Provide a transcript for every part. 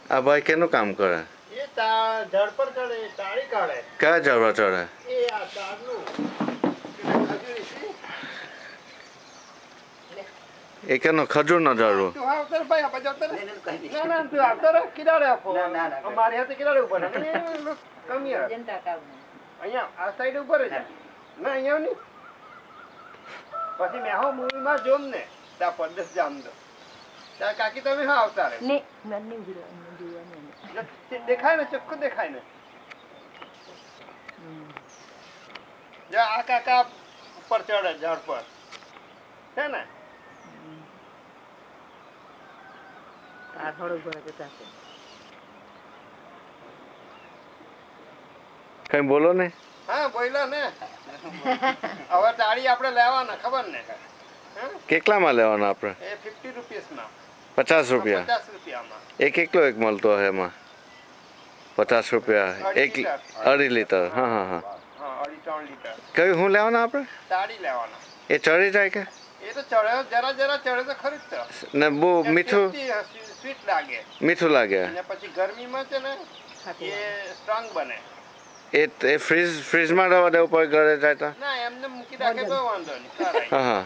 આ ભાઈ કેનું કામ કરે? એ ઝાડ પર ચડે, તાળી કાઢે. કયા ઝાડ પર ચડે? એ આ ઝાડનું એ કેનો ખજૂરનો ઝાડ? તું આવતર ભાઈ આ બાજુ આવતર. ના ના તું આવતર કિનારે આપો. અમારી હાથે કિનારે ઉપર કમી અહીંયા આ સાઈડ ઉપર જ ના અહીંયા નહીં. પછી મેં હો મૂવીમાં જોમ ને ત્યાં પરદેશ જામ દો ત્યાં કાકી તમે હા આવતા રે દેખાય ને ચોખ્ખું દેખાય ને. આ કાકા ઉપર ચડે ઝાડ પર છે ને. કઈ બોલો ને. હા બોલ્યા ને. હવે તાળી આપણે લેવાના ખબર ને કેટલામાં લેવાના આપણે? એ 50 રૂપિયામાં. 50 રૂપિયા? 50 રૂપિયામાં એક એકલો એક મળતો હે એમાં 50 રૂપિયા એક 2.5 લીટર? હા હા હા. 2.5-3 લીટર. કયું હું લેવાના આપણે? તાળી લેવાના. એ ચડી જાય કે? એ તો ચડે જરા જરા ચડે તો ખરી જ ને બહુ મીઠું સ્વીટ લાગે. મીઠું લાગે અને પછી ગરમીમાં છે ને એ સ્ટ્રોંગ બને. એ ફ્રીજમાં રહેવા દેવું પડે ઘરે જાય તો? ના એમને મૂકી રાખે તો વાંધો નહીં. હા હા.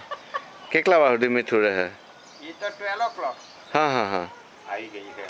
કેટલા વાર સુધી મીઠું રહે? એ તો 12 o'clock. હા હા હા. આવી ગઈ છે.